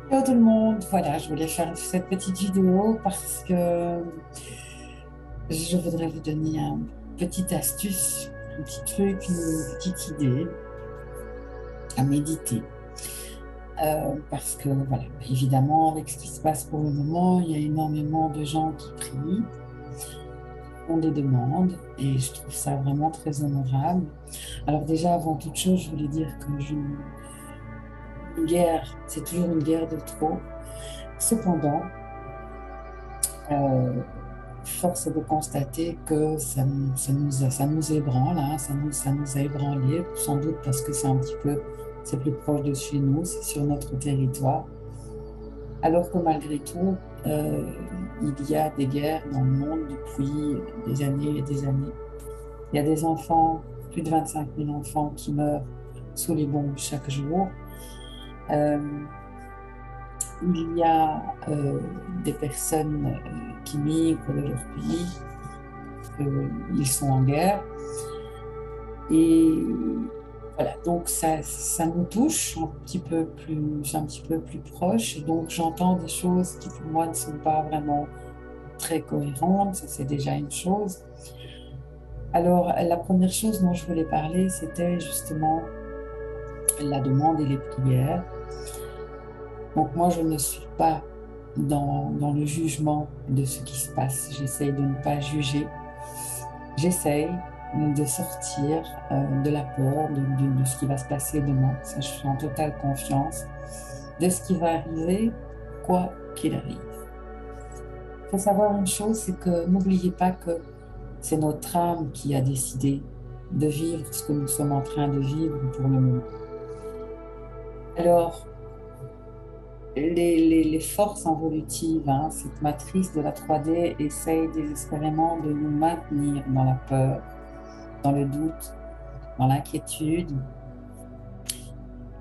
Hello tout le monde, voilà, je voulais faire cette petite vidéo parce que je voudrais vous donner une petite astuce, un petit truc, une petite idée à méditer. Parce que, voilà, évidemment, avec ce qui se passe pour le moment, il y a énormément de gens qui prient, ont des demandes, et je trouve ça vraiment très honorable. Alors déjà, avant toute chose, je voulais dire que une guerre, c'est toujours une guerre de trop. Cependant, euh, force est de constater que ça nous ébranle, hein, ça nous a ébranlés, sans doute parce que c'est un petit peu, c'est plus proche de chez nous, c'est sur notre territoire. Alors que malgré tout, il y a des guerres dans le monde depuis des années et des années. Il y a des enfants, plus de 25 000 enfants qui meurent sous les bombes chaque jour. Euh, il y a des personnes qui migrent de leur pays, ils sont en guerre. Et voilà, donc ça nous touche un petit peu plus proche. Et donc j'entends des choses qui pour moi ne sont pas vraiment très cohérentes. Ça, c'est déjà une chose. Alors, la première chose dont je voulais parler, c'était justement la demande et les prières. Donc moi, je ne suis pas dans le jugement de ce qui se passe. J'essaye de ne pas juger. J'essaye de sortir de la peur de ce qui va se passer demain. Ça, je suis en totale confiance de ce qui va arriver, quoi qu'il arrive. Il faut savoir une chose, c'est que n'oubliez pas que c'est notre âme qui a décidé de vivre ce que nous sommes en train de vivre pour le moment. Alors, les forces involutives, hein, cette matrice de la 3D essaye désespérément de nous maintenir dans la peur, dans le doute, dans l'inquiétude,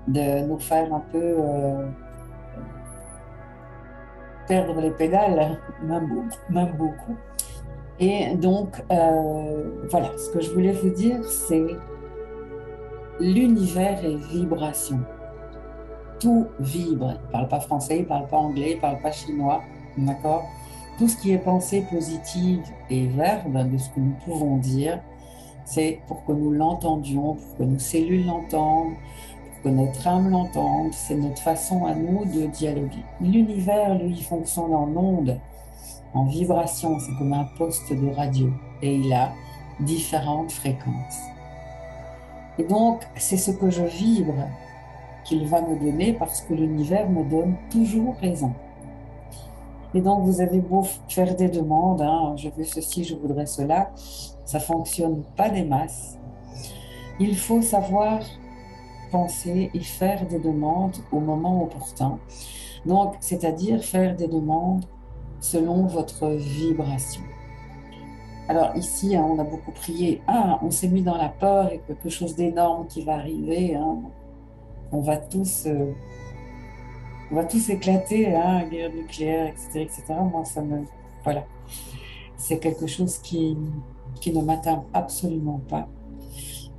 de nous faire un peu perdre les pédales, même beaucoup, même beaucoup. Et donc, voilà, ce que je voulais vous dire, c'est l'univers est vibration. Tout vibre. Il ne parle pas français, il ne parle pas anglais, il ne parle pas chinois, d'accord? Tout ce qui est pensée positive et verbe de ce que nous pouvons dire, c'est pour que nous l'entendions, pour que nos cellules l'entendent, que notre âme l'entende, c'est notre façon à nous de dialoguer. L'univers, lui, fonctionne en ondes, en vibration, c'est comme un poste de radio, et il a différentes fréquences. Et donc, c'est ce que je vibre qu'il va me donner parce que l'univers me donne toujours raison. Et donc, vous avez beau faire des demandes, hein, je veux ceci, je voudrais cela, ça fonctionne pas des masses. Il faut savoir penser et faire des demandes au moment opportun. Donc, c'est-à-dire faire des demandes selon votre vibration. Alors ici, hein, on a beaucoup prié. Ah, on s'est mis dans la peur et quelque chose d'énorme qui va arriver. Hein. On va tous, euh, on va tous éclater, hein, guerre nucléaire, etc., etc. Moi, ça me, voilà, c'est quelque chose qui ne m'atteint absolument pas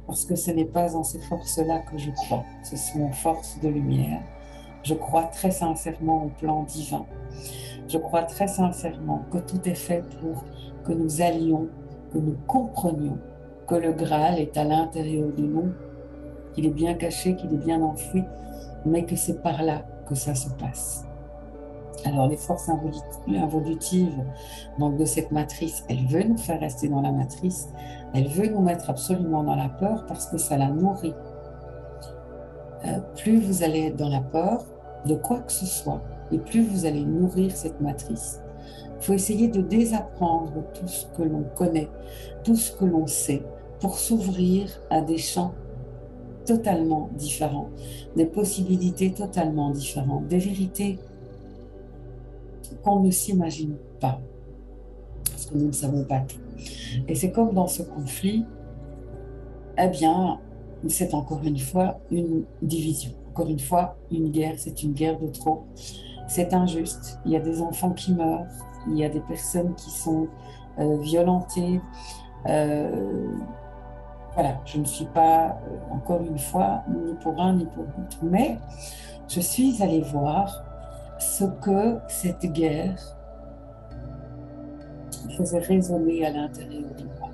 parce que ce n'est pas en ces forces-là que je crois. Ce sont forces de lumière. Je crois très sincèrement au plan divin. Je crois très sincèrement que tout est fait pour que nous allions, que nous comprenions que le Graal est à l'intérieur de nous, qu'il est bien caché, qu'il est bien enfoui, mais que c'est par là que ça se passe. Alors les forces involutives donc de cette matrice, elle veut nous faire rester dans la matrice, elle veut nous mettre absolument dans la peur parce que ça la nourrit. Plus vous allez être dans la peur de quoi que ce soit, et plus vous allez nourrir cette matrice. Il faut essayer de désapprendre tout ce que l'on connaît, tout ce que l'on sait, pour s'ouvrir à des champs totalement différents, des possibilités totalement différentes, des vérités qu'on ne s'imagine pas, parce que nous ne savons pas tout. Et c'est comme dans ce conflit, eh bien, c'est encore une fois une division. Encore une fois, une guerre, c'est une guerre de trop. C'est injuste. Il y a des enfants qui meurent, il y a des personnes qui sont violentées. Euh, voilà, je ne suis pas, encore une fois, ni pour un ni pour l'autre. Mais je suis allée voir. ce que cette guerre faisait résonner à l'intérieur de moi.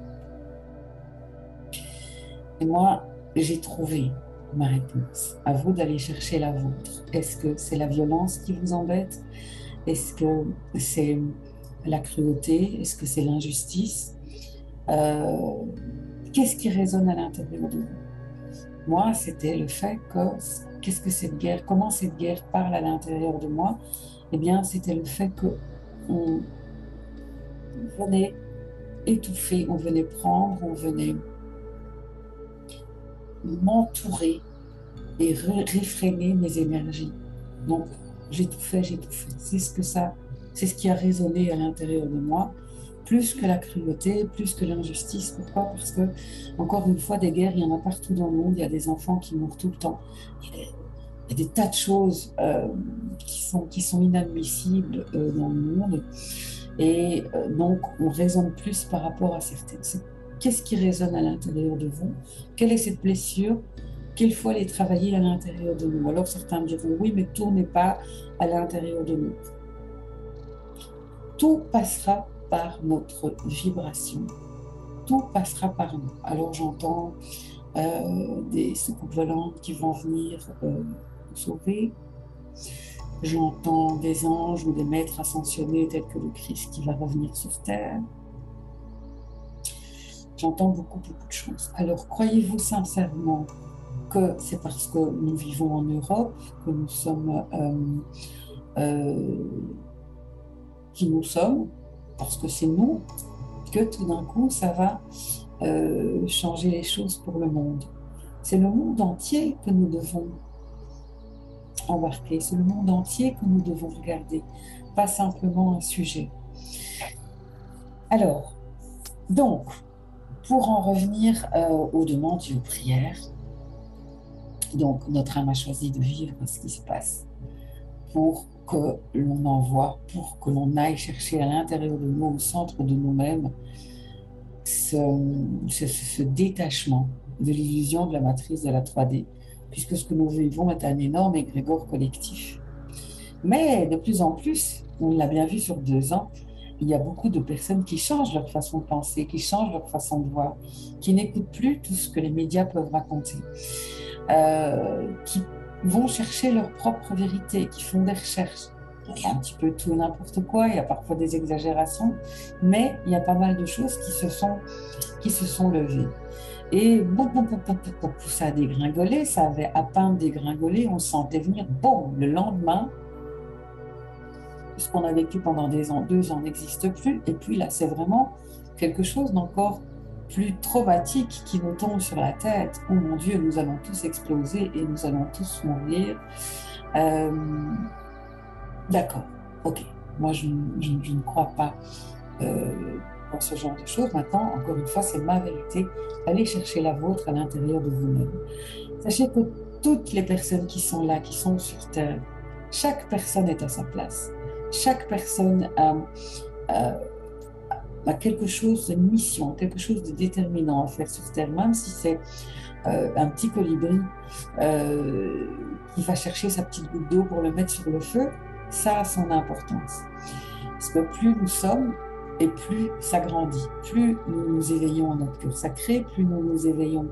Et moi, j'ai trouvé ma réponse. À vous d'aller chercher la vôtre. Est-ce que c'est la violence qui vous embête? Est-ce que c'est la cruauté? Est-ce que c'est l'injustice? Euh, Qu'est-ce qui résonne à l'intérieur de vous? Moi, c'était le fait que, qu'est-ce que cette guerre, comment cette guerre parle à l'intérieur de moi? Eh bien, c'était le fait que on venait étouffer, on venait prendre, on venait m'entourer et réfréner mes énergies. Donc, j'étouffais, j'étouffais. C'est ce qui a résonné à l'intérieur de moi, plus que la cruauté, plus que l'injustice. Pourquoi? Parce que, encore une fois, des guerres, il y en a partout dans le monde. Il y a des enfants qui mourent tout le temps. Il y a des tas de choses qui sont inadmissibles dans le monde. Et donc, on raisonne plus par rapport à certaines. Qu'est-ce qui résonne à l'intérieur de vous? Quelle est cette blessure? Qu'il faut aller travailler à l'intérieur de nous. Alors certains me diront, oui, mais tout n'est pas à l'intérieur de nous. Tout passera par notre vibration. Tout passera par nous. Alors j'entends des soucoupes volantes qui vont venir nous sauver. J'entends des anges ou des maîtres ascensionnés tels que le Christ qui va revenir sur terre. J'entends beaucoup, beaucoup de choses. Alors croyez-vous sincèrement que c'est parce que nous vivons en Europe, que nous sommes qui nous sommes, parce que c'est nous, que tout d'un coup, ça va changer les choses pour le monde. C'est le monde entier que nous devons embarquer, c'est le monde entier que nous devons regarder, pas simplement un sujet. Alors, donc, pour en revenir aux demandes et aux prières, donc notre âme a choisi de vivre ce qui se passe pour que l'on envoie, pour que l'on aille chercher à l'intérieur de nous, au centre de nous-mêmes, ce détachement de l'illusion de la matrice de la 3D, puisque ce que nous vivons est un énorme égrégore collectif. Mais de plus en plus, on l'a bien vu sur 2 ans, il y a beaucoup de personnes qui changent leur façon de penser, qui changent leur façon de voir, qui n'écoutent plus tout ce que les médias peuvent raconter, qui vont chercher leur propre vérité, qui font des recherches. Il y a un petit peu tout et n'importe quoi, il y a parfois des exagérations, mais il y a pas mal de choses qui se sont levées. Et ça a dégringolé, ça avait à peine dégringolé, on sentait venir, bon, le lendemain, ce qu'on a vécu pendant 2 ans n'existe plus, et puis là, c'est vraiment quelque chose d'encore plus traumatique qui nous tombe sur la tête. Oh mon Dieu, nous allons tous exploser et nous allons tous mourir. D'accord, ok. Moi, je ne crois pas dans ce genre de choses. Maintenant, encore une fois, c'est ma vérité. Allez chercher la vôtre à l'intérieur de vous-même. Sachez que toutes les personnes qui sont là, qui sont sur Terre, chaque personne est à sa place. Chaque personne a quelque chose, une mission, quelque chose de déterminant à faire sur Terre, même si c'est un petit colibri qui va chercher sa petite goutte d'eau pour le mettre sur le feu, ça a son importance. Parce que plus nous sommes, et plus ça grandit, plus nous nous éveillons à notre cœur sacré, plus nous nous éveillons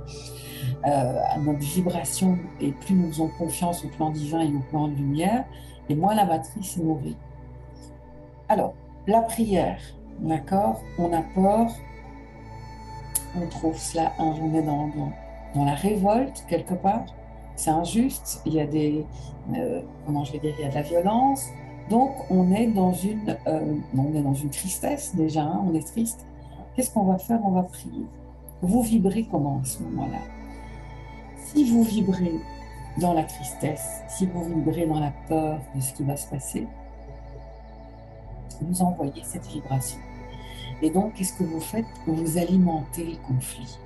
à notre vibration, et plus nous faisons confiance au plan divin et au plan de lumière, et moins la matrice est nourrie. Alors, la prière, d'accord? On a peur, on trouve cela, on est dans la révolte quelque part, c'est injuste, il y a comment je vais dire, il y a de la violence, donc on est dans une tristesse déjà, hein, on est triste. Qu'est-ce qu'on va faire? On va prier. Vous vibrez comment à ce moment-là? Si vous vibrez dans la tristesse, si vous vibrez dans la peur de ce qui va se passer, vous envoyez cette vibration. Et donc, qu'est-ce que vous faites? Vous alimentez le conflit.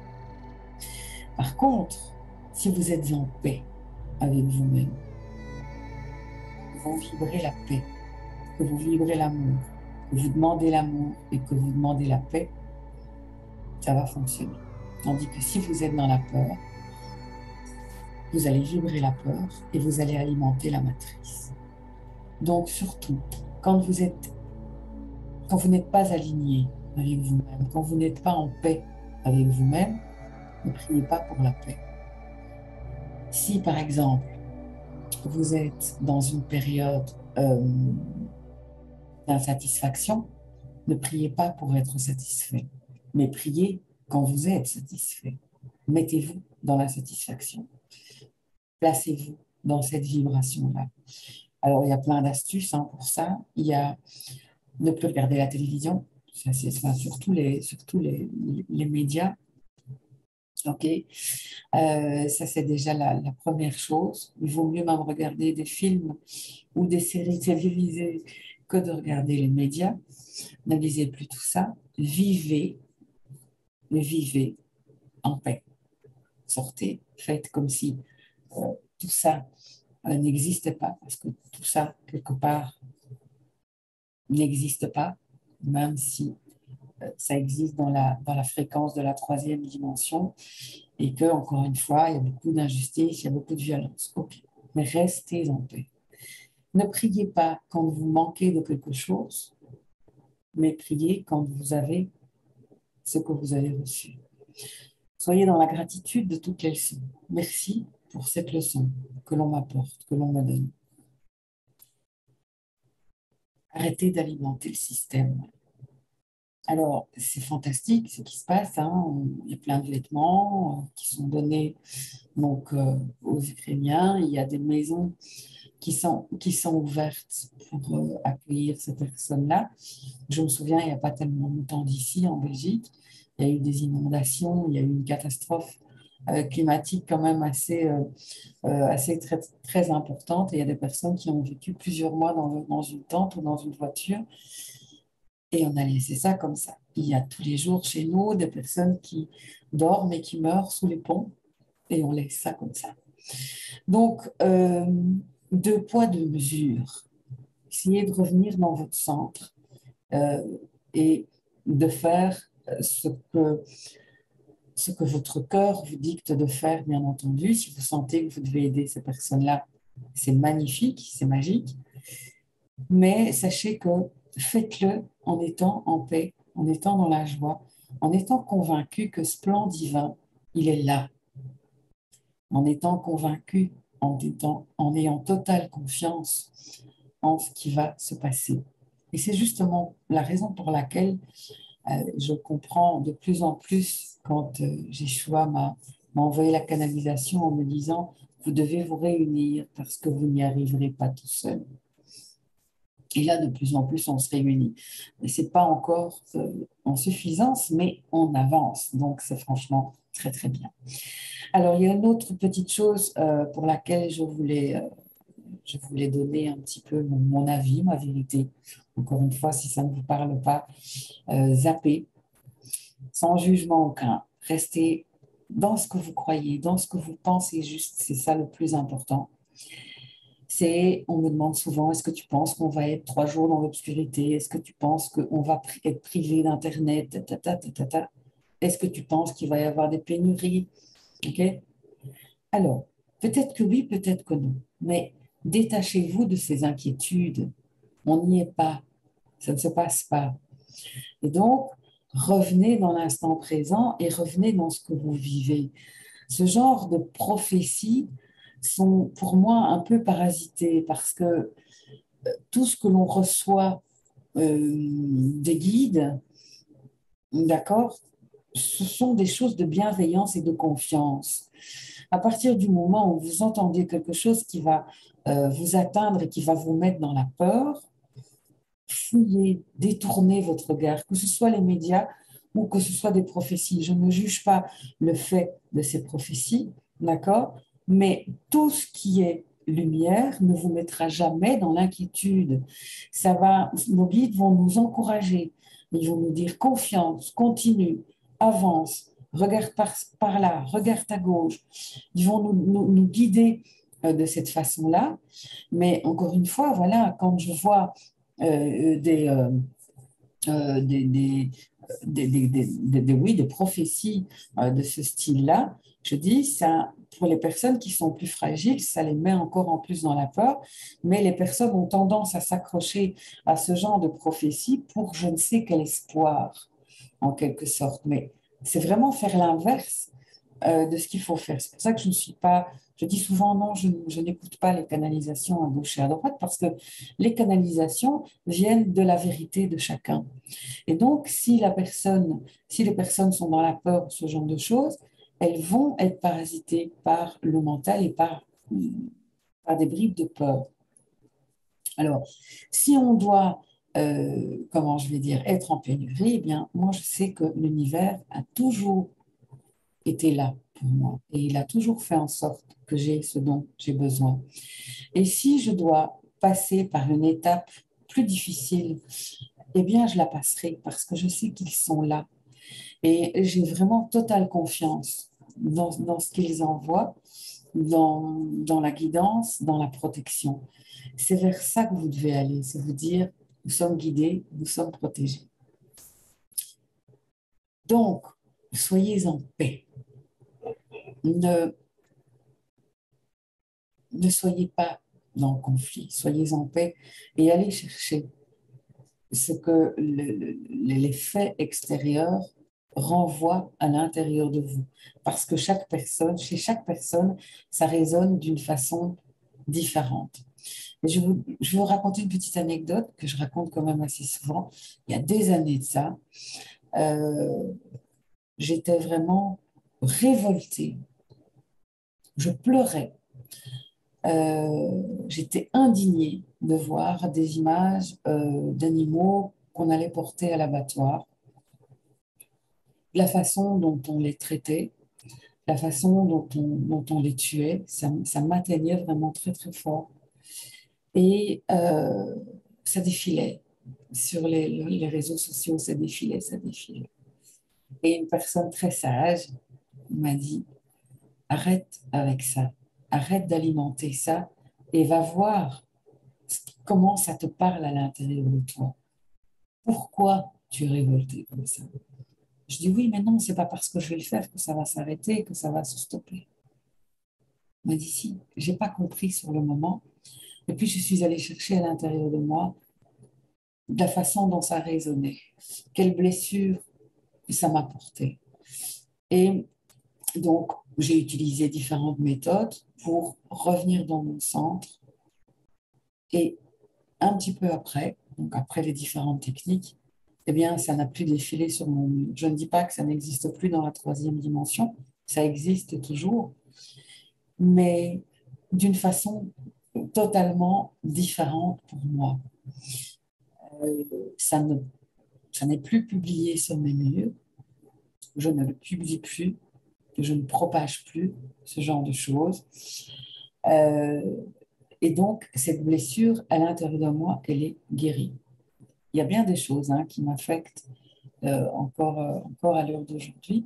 Par contre, si vous êtes en paix avec vous-même, vous vibrez la paix, que vous vibrez l'amour, que vous demandez l'amour et que vous demandez la paix, ça va fonctionner. Tandis que si vous êtes dans la peur, vous allez vibrer la peur et vous allez alimenter la matrice. Donc surtout, quand vous êtes, quand vous n'êtes pas aligné avec vous-même, quand vous n'êtes pas en paix avec vous-même, ne priez pas pour la paix. Si par exemple, vous êtes dans une période d'insatisfaction, ne priez pas pour être satisfait, mais priez quand vous êtes satisfait. Mettez-vous dans la satisfaction. Placez-vous dans cette vibration-là. Alors, il y a plein d'astuces pour ça. Il y a ne plus regarder la télévision, ça, c'est ça, surtout les médias. OK. Ça, c'est déjà la première chose. Il vaut mieux même regarder des films ou des séries télévisées que de regarder les médias. Ne lisez plus tout ça. Vivez en paix. Sortez, faites comme si tout ça n'existait pas, parce que tout ça, quelque part, n'existe pas, même si ça existe dans la fréquence de la troisième dimension, et que, encore une fois, il y a beaucoup d'injustice, il y a beaucoup de violence. Ok, mais restez en paix. Ne priez pas quand vous manquez de quelque chose, mais priez quand vous avez ce que vous avez reçu. Soyez dans la gratitude de toute leçon. Merci pour cette leçon que l'on m'apporte, que l'on me donne. Arrêtez d'alimenter le système. Alors, c'est fantastique ce qui se passe. Il y a plein de vêtements qui sont donnés donc, aux Ukrainiens. Il y a des maisons qui sont ouvertes pour accueillir ces personnes-là. Je me souviens, il n'y a pas tellement longtemps d'ici, en Belgique, il y a eu des inondations, il y a eu une catastrophe climatique quand même assez très, très importante. Et il y a des personnes qui ont vécu plusieurs mois dans une tente ou dans une voiture. Et on a laissé ça comme ça. Il y a tous les jours chez nous des personnes qui dorment et qui meurent sous les ponts. Et on laisse ça comme ça. Donc, deux poids, deux mesures. Essayez de revenir dans votre centre euh, et de faire ce que votre cœur vous dicte de faire, bien entendu. Si vous sentez que vous devez aider ces personnes-là, c'est magnifique, c'est magique. Mais sachez que faites-le en étant en paix, en étant dans la joie, en étant convaincu que ce plan divin, il est là, en étant convaincu, en ayant totale confiance en ce qui va se passer. Et c'est justement la raison pour laquelle je comprends de plus en plus quand Yeshua m'a envoyé la canalisation en me disant, vous devez vous réunir parce que vous n'y arriverez pas tout seul. Et là, de plus en plus, on se réunit. Mais ce n'est pas encore en suffisance, mais on avance. Donc, c'est franchement très, très bien. Alors, il y a une autre petite chose pour laquelle je voulais donner un petit peu mon avis, ma vérité. Encore une fois, si ça ne vous parle pas, zappez, sans jugement aucun. Restez dans ce que vous croyez, dans ce que vous pensez juste. C'est ça le plus important. On me demande souvent, est-ce que tu penses qu'on va être 3 jours dans l'obscurité? Est-ce que tu penses qu'on va être privé d'Internet? Est-ce que tu penses qu'il va y avoir des pénuries? Ok. Alors, peut-être que oui, peut-être que non. Mais détachez-vous de ces inquiétudes. On n'y est pas. Ça ne se passe pas. Et donc, revenez dans l'instant présent et revenez dans ce que vous vivez. Ce genre de prophéties sont pour moi un peu parasitées parce que tout ce que l'on reçoit des guides, d'accord, ce sont des choses de bienveillance et de confiance. À partir du moment où vous entendez quelque chose qui va vous atteindre et qui va vous mettre dans la peur, fouillez, détournez votre regard, que ce soit les médias ou que ce soit des prophéties. Je ne juge pas le fait de ces prophéties, d'accord? Mais tout ce qui est lumière ne vous mettra jamais dans l'inquiétude. Nos guides vont nous encourager, ils vont nous dire confiance, continue, avance, regarde par là, regarde à gauche. Ils vont nous guider de cette façon-là. Mais encore une fois, voilà, quand je vois des oui, des prophéties de ce style-là, je dis, ça, pour les personnes qui sont plus fragiles, ça les met encore en plus dans la peur, mais les personnes ont tendance à s'accrocher à ce genre de prophétie pour je ne sais quel espoir, en quelque sorte. Mais c'est vraiment faire l'inverse de ce qu'il faut faire. C'est pour ça que je ne suis pas, je dis souvent non, je n'écoute pas les canalisations à gauche et à droite, parce que les canalisations viennent de la vérité de chacun. Et donc, si les personnes sont dans la peur, ce genre de choses, elles vont être parasitées par le mental et par des bribes de peur. Alors, si on doit, comment je vais dire, être en pénurie, eh bien, moi, je sais que l'univers a toujours été là pour moi et il a toujours fait en sorte que j'ai ce dont j'ai besoin. Et si je dois passer par une étape plus difficile, eh bien, je la passerai parce que je sais qu'ils sont là. Et j'ai vraiment totale confiance dans ce qu'ils envoient, dans la guidance, dans la protection. C'est vers ça que vous devez aller, c'est vous dire, nous sommes guidés, nous sommes protégés. Donc, soyez en paix. Ne, ne soyez pas dans le conflit, soyez en paix et allez chercher ce que les faits extérieurs renvoient à l'intérieur de vous. Parce que chaque personne, chez chaque personne, ça résonne d'une façon différente. Et je vais vous raconter une petite anecdote que je raconte quand même assez souvent. Il y a des années de ça, euh, j'étais vraiment révoltée. Je pleurais. J'étais indignée de voir des images d'animaux qu'on allait porter à l'abattoir, la façon dont on les traitait, la façon dont on les tuait, ça m'atteignait vraiment très très fort. Et ça défilait sur les réseaux sociaux, ça défilait, ça défilait. Et une personne très sage m'a dit, arrête avec ça, arrête d'alimenter ça et va voir comment ça te parle à l'intérieur de toi. Pourquoi tu es révolté comme ça? Je dis oui, mais non, c'est pas parce que je vais le faire que ça va s'arrêter, que ça va se stopper. Il m'a dit si, j'ai pas compris sur le moment. Et puis je suis allée chercher à l'intérieur de moi la façon dont ça résonnait, quelle blessure ça m'a porté. Et donc, j'ai utilisé différentes méthodes pour revenir dans mon centre. Et un petit peu après, donc après les différentes techniques, eh bien, ça n'a plus défilé sur mon mur. Je ne dis pas que ça n'existe plus dans la troisième dimension, ça existe toujours, mais d'une façon totalement différente pour moi. Euh, ça ne, ça n'est plus publié sur mes murs, je ne le publie plus, je ne propage plus ce genre de choses. Euh, et donc, cette blessure à l'intérieur de moi, elle est guérie. Il y a bien des choses qui m'affectent encore à l'heure d'aujourd'hui,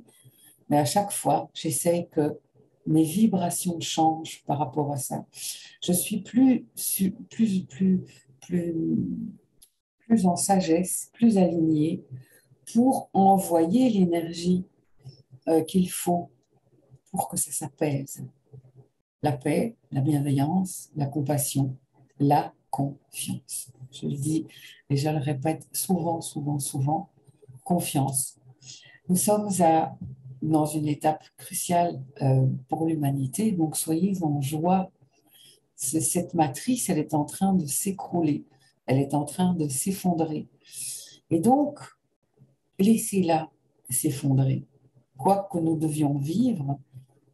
mais à chaque fois, j'essaie que mes vibrations changent par rapport à ça. Je suis plus, plus en sagesse, plus alignée pour envoyer l'énergie qu'il faut pour que ça s'apaise. La paix, la bienveillance, la compassion, la confiance. Je le dis et je le répète souvent, souvent, souvent, confiance. Nous sommes dans une étape cruciale pour l'humanité, donc soyez en joie. Cette matrice, elle est en train de s'écrouler, elle est en train de s'effondrer. Et donc, laissez-la s'effondrer. Quoi que nous devions vivre,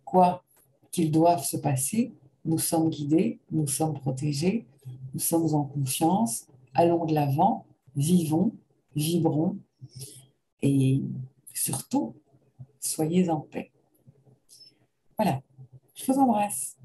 quoi qu'ils doivent se passer, nous sommes guidés, nous sommes protégés, nous sommes en confiance, allons de l'avant, vivons, vibrons et surtout, soyez en paix. Voilà, je vous embrasse.